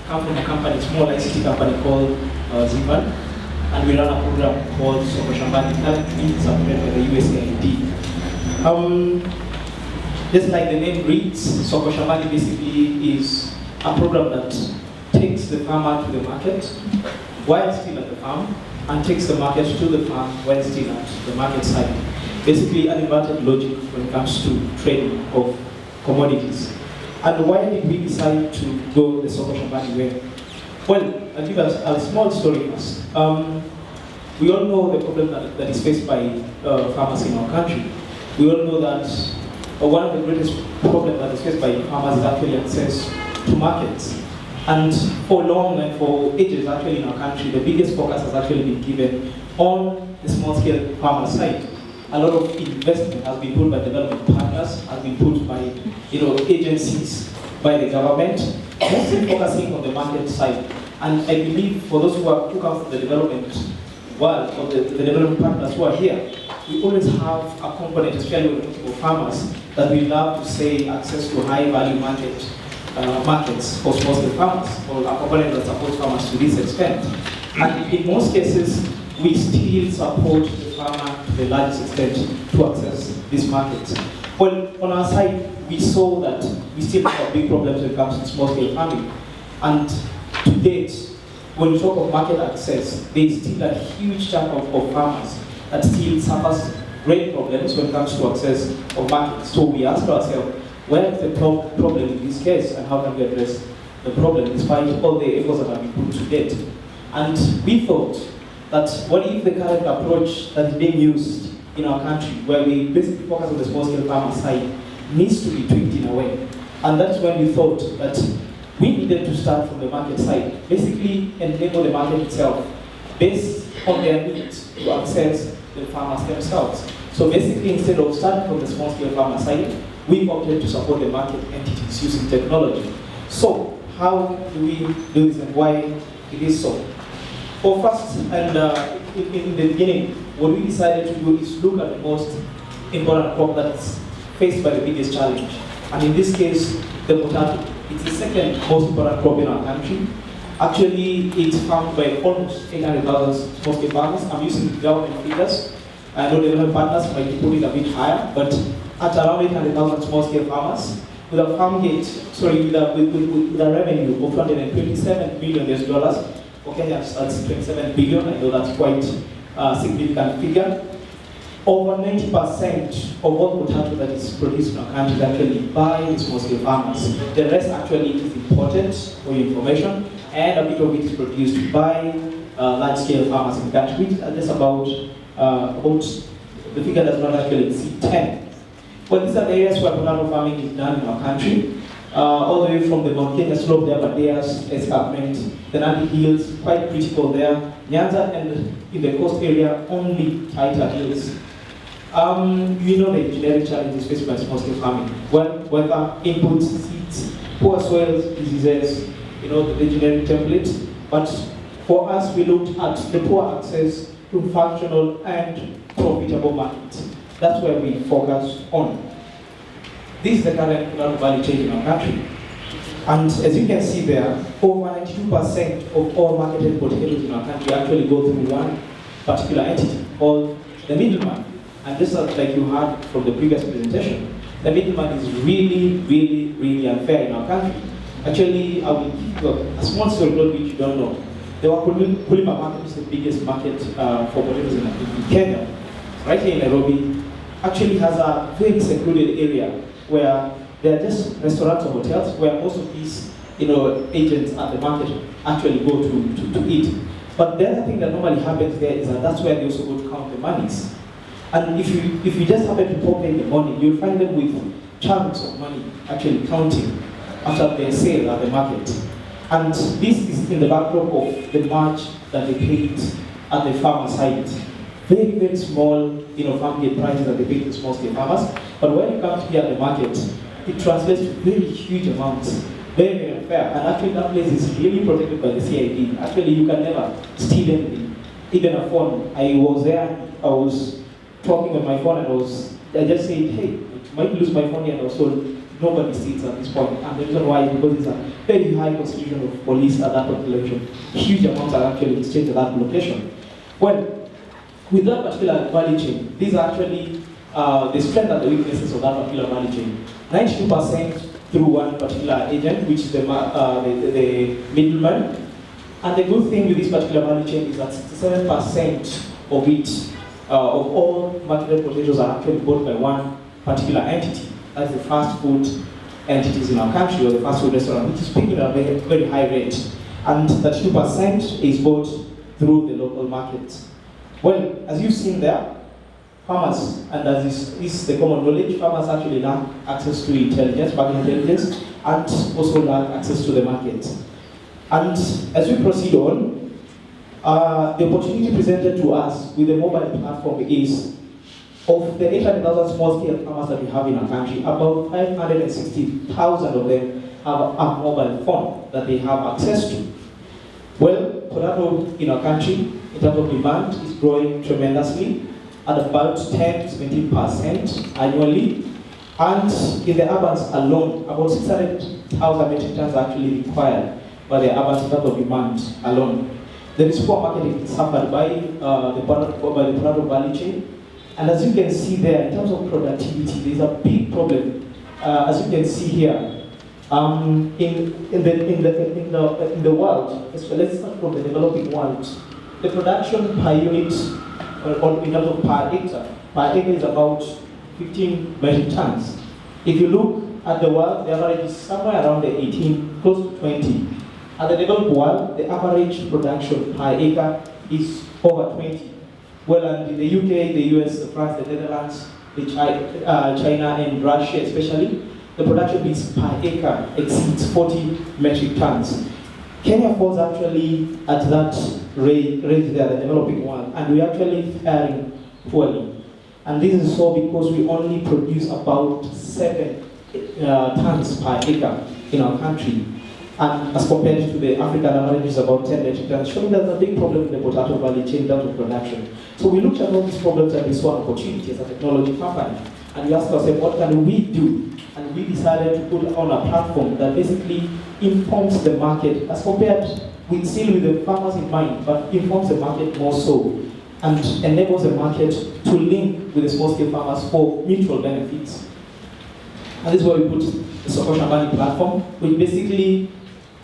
come from a company, small ICT company called Zipan, and we run a program called Soko Shambani, currently supported by the USAID. Just like the name reads, Soko Shambani basically is a program that takes the farmer to the market while still at the farm, and takes the market to the farm while still at the market side. Basically, an inverted logic when it comes to trading of commodities. And why did we decide to go the Soko Shambani way? Well, I'll give us a small story first. We all know the problem that is faced by farmers in our country. We all know that one of the greatest problems that is faced by farmers is actually access to markets. And for long and for ages actually in our country, the biggest focus has actually been given on the small-scale farmer side. A lot of investment has been put by development partners, has been put by agencies, by the government, mostly focusing on the market side. And I believe for those who come from the development world, or the development partners who are here, we always have a component, especially when talking about farmers, that we love to say access to high-value markets for small-scale farmers, or a component that supports farmers to this extent. And in most cases, we still support the farmer to the largest extent to access these markets. Well, on our side, we saw that we still have big problems when it comes to small-scale farming. And to date, when we talk of market access, there is still a huge chunk of farmers that still suffers great problems when it comes to access of markets. So we asked ourselves, where is the problem in this case, and how can we address the problem despite all the efforts that have been put to date? And we thought that what if the current approach that is being used in our country, where we basically focus on the small-scale farmer side, needs to be tweaked in a way. And that's when we thought that we needed to start from the market side, basically enable the market itself based on their needs to access the farmers themselves. So basically, instead of starting from the small-scale farmer side, we opted to support the market entities using technology. So how do we do this, and why it is so? Well, first, and in the beginning, what we decided to do is look at the most important crop that's faced by the biggest challenge. And in this case, the potato. It's the second most important crop in our country. Actually, it's farmed by almost 800,000 small-scale farmers. I'm using government figures. I know development partners might put it a bit higher, but at around 800,000 small-scale farmers, with a farm gate, with a revenue of $227 billion. Okay, that's 27 billion. I know that's quite a significant figure. Over 90% of all potato that is produced in our country is actually by the small-scale farmers. The rest actually is imported, for your information, and a bit of it is produced by large-scale farmers in the country, which is just about the figure does not actually exceed 10. Well, these are the areas where potato farming is done in our country. All the way from the Mount Kenya slope there, Badeas, escarpment, the Nandi Hills, quite critical there. Nyanza, and in the coast area, only tighter hills. You know the engineering challenges faced by small-scale farming. Weather, inputs, seeds, poor soils, diseases, the engineering template. But for us, we looked at the poor access to functional and profitable markets. That's where we focus on. This is the current economic value chain in our country. And as you can see there, over 92% of all marketed potatoes in our country actually go through one particular entity called the middleman. And just like you heard from the previous presentation, the middleman is really, really, really unfair in our country. Actually, I will give you a small story which you don't know. The Wakulima market is the biggest market for potatoes in Kenya. Right here in Nairobi, actually has a very secluded area where there are just restaurants or hotels where most of these agents at the market actually go to eat. But the other thing that normally happens there is that that's where they also go to count the monies. And if you just happen to pop in the morning, you'll find them with chunks of money actually counting after their sale at the market. And this is in the backdrop of the march that they paid at the farmer side. Very, very small farm gate prices that they pay to small-scale farmers. But when you come here at the market, it translates to very huge amounts. Very, very unfair. And actually that place is really protected by the CID. Actually you can never steal anything. Even a phone. I was there, I was talking on my phone and I just said, hey, I might lose my phone here, and I was told, nobody steals at this point. And the reason why is because there's a very high concentration of police at that particular location. Huge amounts are actually exchanged at that location. Well, with that particular value chain, these are actually the strength and the weaknesses of that particular value chain. 92% through one particular agent, which is the middleman. And the good thing with this particular value chain is that 67% of it, of all marketed potatoes are actually bought by one particular entity. That's the fast food entities in our country, or the fast food restaurant, which is picking at a very, very high rate. And 32% is bought through the local market. Well, as you've seen there, farmers, and as is the common knowledge, farmers actually lack access to intelligence, market intelligence, and also lack access to the market. And as we proceed on, the opportunity presented to us with the mobile platform is, of the 800,000 small-scale farmers that we have in our country, about 560,000 of them have a mobile phone that they have access to. Well, potato in our country, in terms of demand, is growing tremendously at about 10 to 17% annually. And in the urbans alone, about 600,000 metric tons are actually required by the urbans in terms of demand alone. There is poor marketing suffered by the potato value chain. And as you can see there, in terms of productivity, there is a big problem. As you can see here, in the world, so let's start from the developing world. The production per unit, or in terms of per acre is about 15 metric tons. If you look at the world, the average is somewhere around the 18, close to 20. At the developed world, the average production per acre is over 20. Well, and in the UK, the US, the France, the Netherlands, China, and Russia especially, the production is per acre exceeds 40 metric tons. Kenya falls actually at that rate there, the developing world, and we're actually faring poorly. And this is so because we only produce about 7 tons per acre in our country. And as compared to the African average is about 10 metric tons, showing that there's a big problem in the potato value chain in terms of production. So we looked at all these problems and we saw an opportunity as a technology company. And we asked ourselves, what can we do? And we decided to put on a platform that basically informs the market, as compared with still with the farmers in mind, but informs the market more so, and enables the market to link with the small-scale farmers for mutual benefits. And this is where we put the Soko Shambani platform, which basically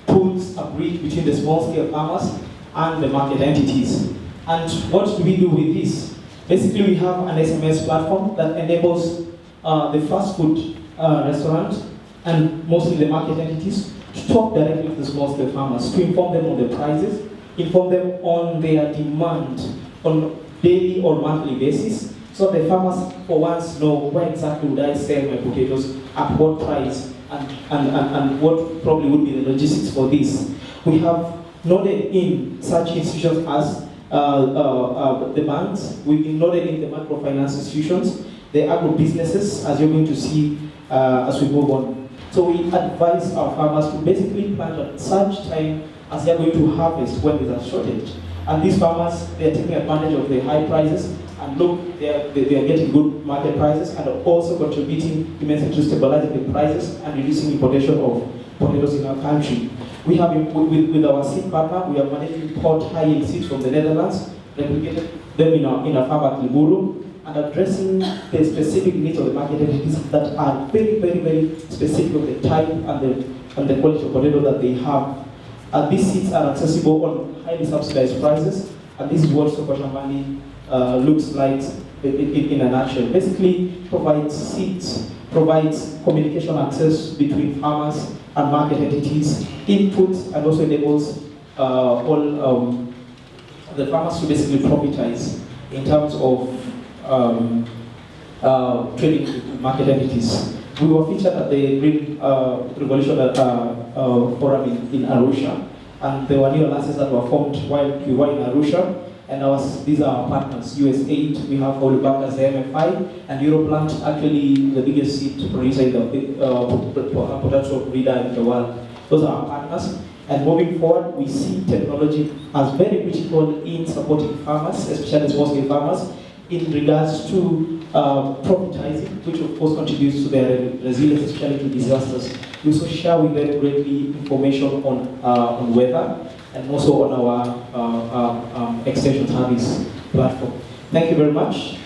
puts a bridge between the small-scale farmers and the market entities. And what do we do with this? Basically, we have an SMS platform that enables the fast food restaurant and mostly the market entities to talk directly with the small-scale farmers, to inform them on the prices, inform them on their demand on daily or monthly basis, so the farmers for once know where exactly would I sell my potatoes, at what price, and what probably would be the logistics for this. We have noted in such institutions as the banks, we've been noted in the microfinance institutions, the agro businesses, as you're going to see as we move on. So we advise our farmers to basically plant at such time as they're going to harvest when there's a shortage. And these farmers, they're taking advantage of the high prices, and look, they are getting good market prices, and are also contributing immensely to stabilizing the prices and reducing importation of potatoes in our country. We have, with our seed partner, we have managed to import high-yield seeds from the Netherlands, replicated them in our farm at Liburu, and addressing the specific needs of the market entities that are very, very, very specific of the type and the quality of potato that they have. These seeds are accessible on highly subsidized prices, and this is what Soko Shambani looks like in a nutshell. Basically, provides seeds, provides communication access between farmers and market entities, input, and also enables all the farmers to basically profitize in terms of trading with market entities. We were featured at the Green Revolution Forum in Arusha, and there were new alliances that were formed while we were in Arusha. And these are our partners, USAID, we have Olubanga's MFI, and Europlant, actually the biggest seed producer in the potato breeder in the world. Those are our partners. And moving forward, we see technology as very critical in supporting farmers, especially small-scale farmers, in regards to profitizing, which of course contributes to their resilience, especially to disasters. We also share with them greatly information on weather and also on our extension service platform. Thank you very much.